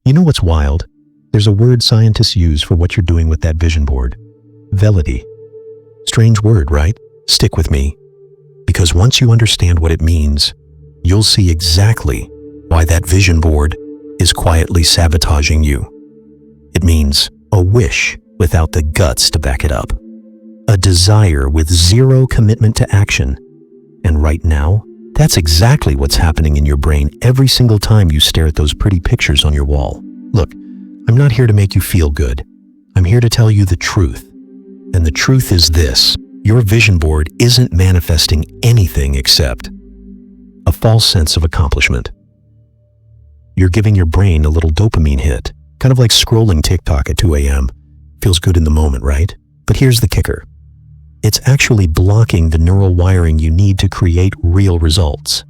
You know what's wild? There's a word scientists use for what you're doing with that vision board. Velleity. Strange word, right? Stick with me. Because once you understand what it means, you'll see exactly why that vision board is quietly sabotaging you. It means a wish without the guts to back it up. A desire with zero commitment to action. And right now, that's exactly what's happening in your brain every single time you stare at those pretty pictures on your wall. Look, I'm not here to make you feel good. I'm here to tell you the truth. And the truth is this: your vision board isn't manifesting anything except a false sense of accomplishment. You're giving your brain a little dopamine hit, kind of like scrolling TikTok at 2 a.m. Feels good in the moment, right? But here's the kicker. It's actually blocking the neural wiring you need to create real results.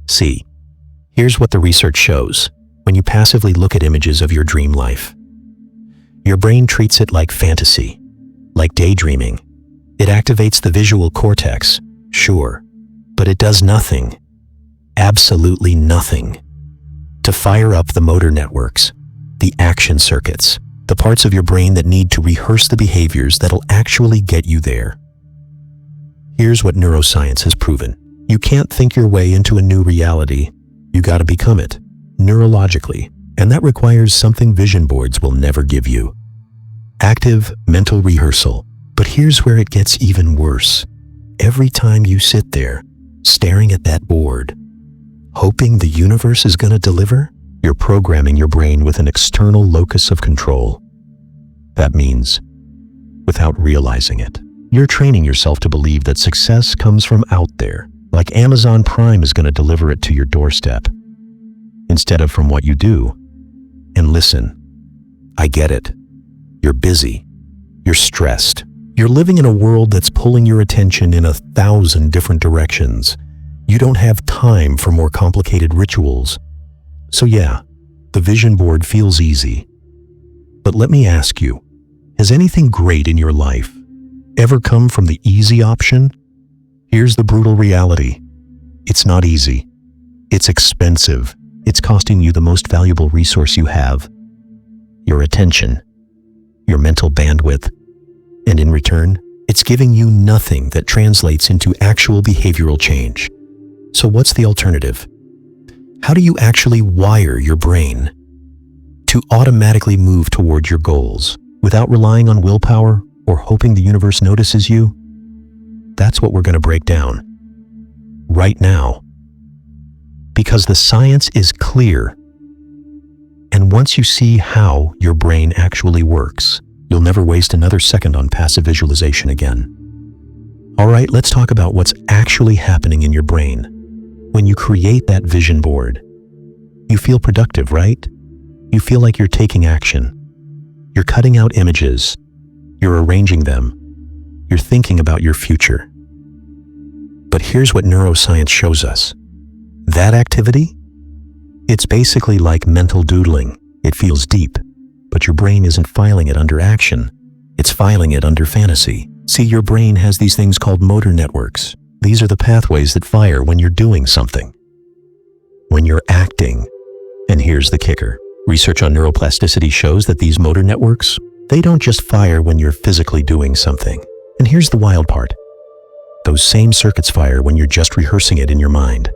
See, here's what the research shows when you passively look at images of your dream life. Your brain treats it like fantasy, like daydreaming. It activates the visual cortex, sure, but it does nothing, absolutely nothing, to fire up the motor networks, the action circuits, the parts of your brain that need to rehearse the behaviors that'll actually get you there. Here's what neuroscience has proven. You can't think your way into a new reality. You gotta become it, neurologically, and that requires something vision boards will never give you. Active mental rehearsal. But here's where it gets even worse. Every time you sit there, staring at that board, hoping the universe is gonna deliver, you're programming your brain with an external locus of control. That means, without realizing it, you're training yourself to believe that success comes from out there, like Amazon Prime is gonna deliver it to your doorstep, instead of from what you do. And listen, I get it. You're busy. You're stressed. You're living in a world that's pulling your attention in 1,000 different directions. You don't have time for more complicated rituals. So yeah, the vision board feels easy. But let me ask you, has anything great in your life ever come from the easy option? Here's the brutal reality. It's not easy. It's expensive. It's costing you the most valuable resource you have, your attention, your mental bandwidth. And in return, it's giving you nothing that translates into actual behavioral change. So what's the alternative? How do you actually wire your brain to automatically move toward your goals without relying on willpower or hoping the universe notices you? That's what we're going to break down right now. Because the science is clear. And once you see how your brain actually works, you'll never waste another second on passive visualization again. All right, let's talk about what's actually happening in your brain. When you create that vision board, you feel productive, right? You feel like you're taking action. You're cutting out images. You're arranging them. You're thinking about your future. But here's what neuroscience shows us. That activity? It's basically like mental doodling. It feels deep. But your brain isn't filing it under action. It's filing it under fantasy. See, your brain has these things called motor networks. These are the pathways that fire when you're doing something, when you're acting. And here's the kicker. Research on neuroplasticity shows that these motor networks, they don't just fire when you're physically doing something. And here's the wild part. Those same circuits fire when you're just rehearsing it in your mind.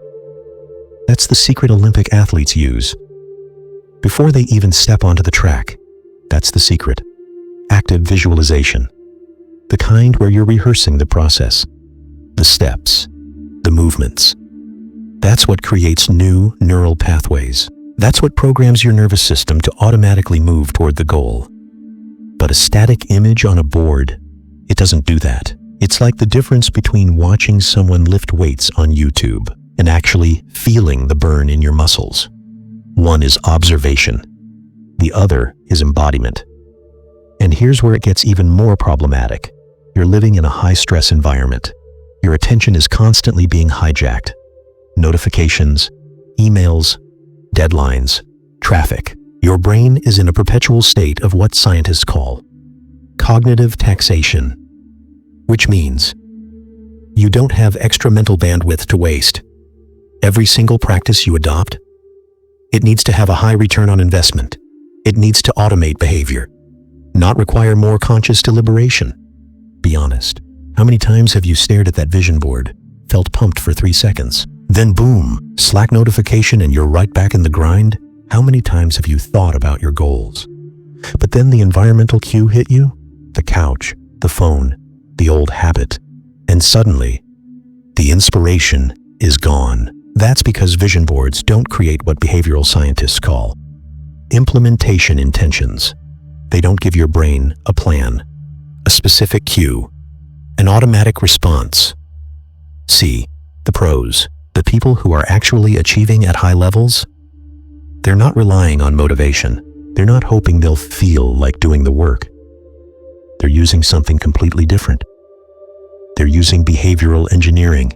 That's the secret Olympic athletes use. Before they even step onto the track, that's the secret. Active visualization. The kind where you're rehearsing the process, the steps, the movements. That's what creates new neural pathways. That's what programs your nervous system to automatically move toward the goal. But a static image on a board, it doesn't do that. It's like the difference between watching someone lift weights on YouTube and actually feeling the burn in your muscles. One is observation. The other is embodiment. And here's where it gets even more problematic. You're living in a high-stress environment. Your attention is constantly being hijacked. Notifications, emails, deadlines, traffic. Your brain is in a perpetual state of what scientists call cognitive taxation, which means you don't have extra mental bandwidth to waste. Every single practice you adopt, It needs to have a high return on investment. It needs to automate behavior, not require more conscious deliberation. Be honest. How many times have you stared at that vision board, felt pumped for 3 seconds, then boom, Slack notification and you're right back in the grind? How many times have you thought about your goals? But then the environmental cue hit you? The couch, the phone, the old habit. And suddenly, the inspiration is gone. That's because vision boards don't create what behavioral scientists call implementation intentions. They don't give your brain a plan, a specific cue, an automatic response. See, the pros, the people who are actually achieving at high levels, they're not relying on motivation. They're not hoping they'll feel like doing the work. They're using something completely different. They're using behavioral engineering.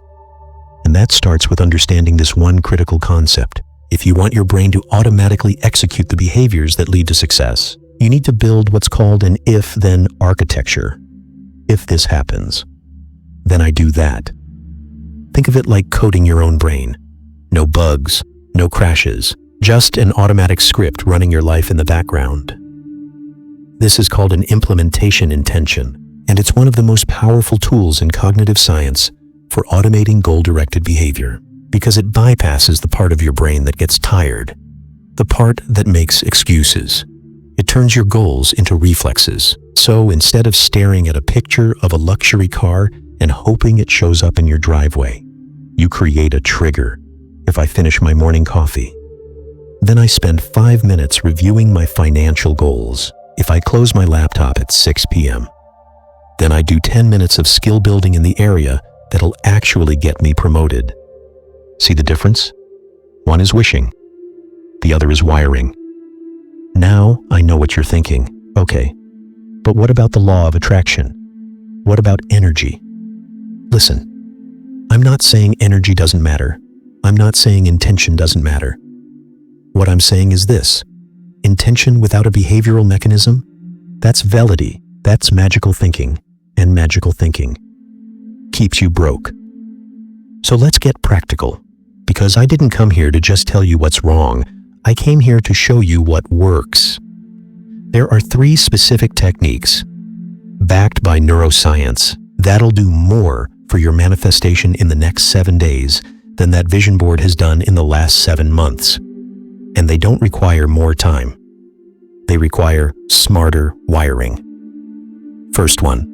And that starts with understanding this one critical concept. If you want your brain to automatically execute the behaviors that lead to success, you need to build what's called an if-then architecture. If this happens, then I do that. Think of it like coding your own brain. No bugs, no crashes, just an automatic script running your life in the background. This is called an implementation intention, and it's one of the most powerful tools in cognitive science for automating goal-directed behavior, because it bypasses the part of your brain that gets tired, the part that makes excuses. It turns your goals into reflexes. So instead of staring at a picture of a luxury car and hoping it shows up in your driveway, you create a trigger. If I finish my morning coffee, then I spend 5 minutes reviewing my financial goals. If I close my laptop at 6 p.m., then I do 10 minutes of skill building in the area that'll actually get me promoted. See the difference? One is wishing, the other is wiring. Now I know what you're thinking. Okay, but what about the law of attraction? What about energy? Listen, I'm not saying energy doesn't matter. I'm not saying intention doesn't matter. What I'm saying is this: intention without a behavioral mechanism, that's velleity, that's magical thinking, and magical thinking keeps you broke. So let's get practical, because I didn't come here to just tell you what's wrong. I came here to show you what works. There are 3 specific techniques, backed by neuroscience, that'll do more for your manifestation in the next 7 days than that vision board has done in the last 7 months. And they don't require more time. They require smarter wiring. First one,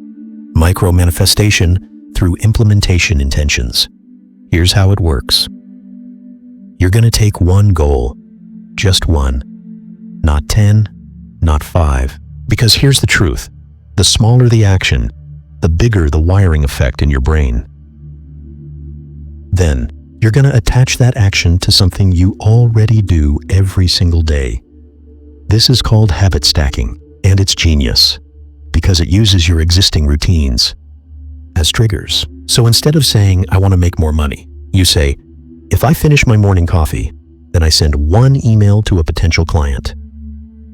micro-manifestation through implementation intentions. Here's how it works. You're going to take one goal, just one, not 10, not 5. Because here's the truth. The smaller the action, the bigger the wiring effect in your brain. Then, you're going to attach that action to something you already do every single day. This is called habit stacking, and it's genius, because it uses your existing routines as triggers. So instead of saying, I want to make more money, you say, if I finish my morning coffee, then I send 1 email to a potential client.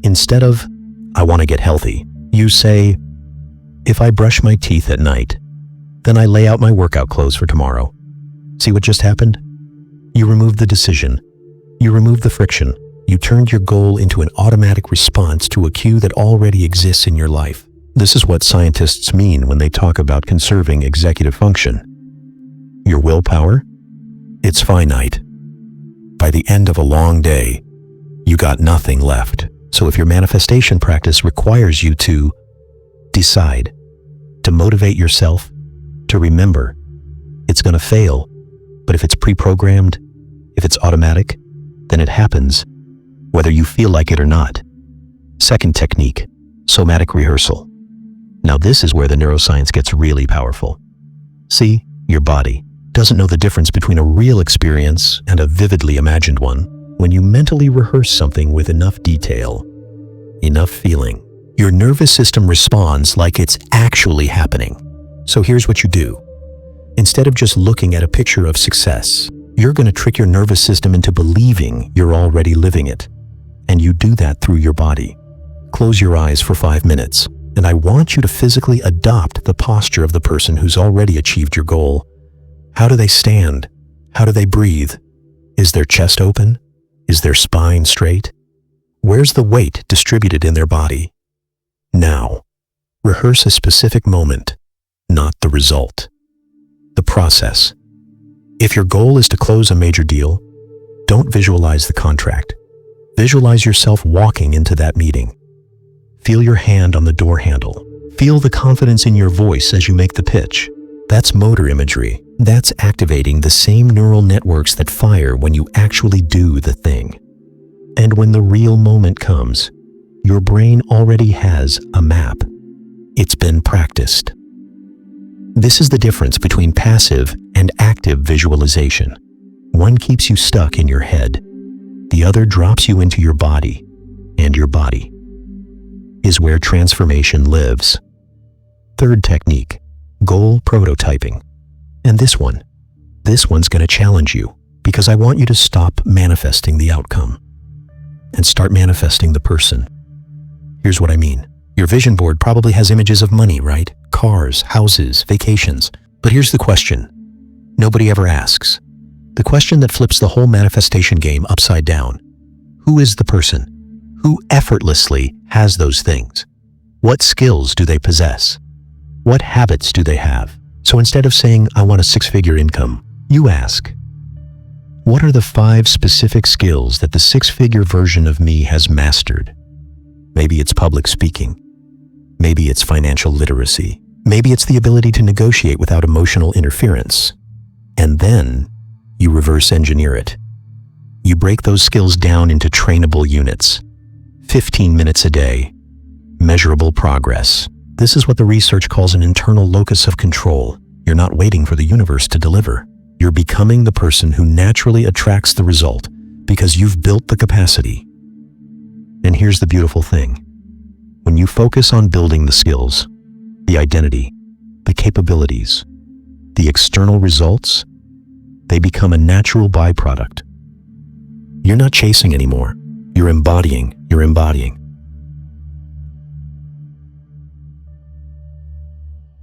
Instead of, I want to get healthy, you say, if I brush my teeth at night, then I lay out my workout clothes for tomorrow. See what just happened? You removed the decision. You removed the friction. You turned your goal into an automatic response to a cue that already exists in your life. This is what scientists mean when they talk about conserving executive function. Your willpower? It's finite. By the end of a long day, you got nothing left. So if your manifestation practice requires you to decide, to motivate yourself, to remember, it's going to fail. But if it's pre-programmed, if it's automatic, then it happens, whether you feel like it or not. Second technique, somatic rehearsal. Now this is where the neuroscience gets really powerful. See, your body doesn't know the difference between a real experience and a vividly imagined one. When you mentally rehearse something with enough detail, enough feeling, your nervous system responds like it's actually happening. So here's what you do. Instead of just looking at a picture of success, you're going to trick your nervous system into believing you're already living it. And you do that through your body. Close your eyes for 5 minutes, and I want you to physically adopt the posture of the person who's already achieved your goal. How do they stand? How do they breathe? Is their chest open? Is their spine straight? Where's the weight distributed in their body? Now, rehearse a specific moment, not the result. The process. If your goal is to close a major deal, don't visualize the contract. Visualize yourself walking into that meeting. Feel your hand on the door handle. Feel the confidence in your voice as you make the pitch. That's motor imagery. That's activating the same neural networks that fire when you actually do the thing. And when the real moment comes, your brain already has a map. It's been practiced. This is the difference between passive and active visualization. One keeps you stuck in your head. The other drops you into your body, and your body is where transformation lives. Third technique, goal prototyping. And this one's going to challenge you because I want you to stop manifesting the outcome and start manifesting the person. Here's what I mean. Your vision board probably has images of money, right? Cars, houses, vacations. But here's the question nobody ever asks. The question that flips the whole manifestation game upside down. Who is the person? Who effortlessly has those things? What skills do they possess? What habits do they have? So instead of saying, I want a six-figure income, you ask, what are the 5 specific skills that the six-figure version of me has mastered? Maybe it's public speaking. Maybe it's financial literacy. Maybe it's the ability to negotiate without emotional interference. And then you reverse engineer it. You break those skills down into trainable units. 15 minutes a day. Measurable progress. This is what the research calls an internal locus of control. You're not waiting for the universe to deliver. You're becoming the person who naturally attracts the result because you've built the capacity. And here's the beautiful thing. When you focus on building the skills, the identity, the capabilities, the external results, they become a natural byproduct. You're not chasing anymore. You're embodying.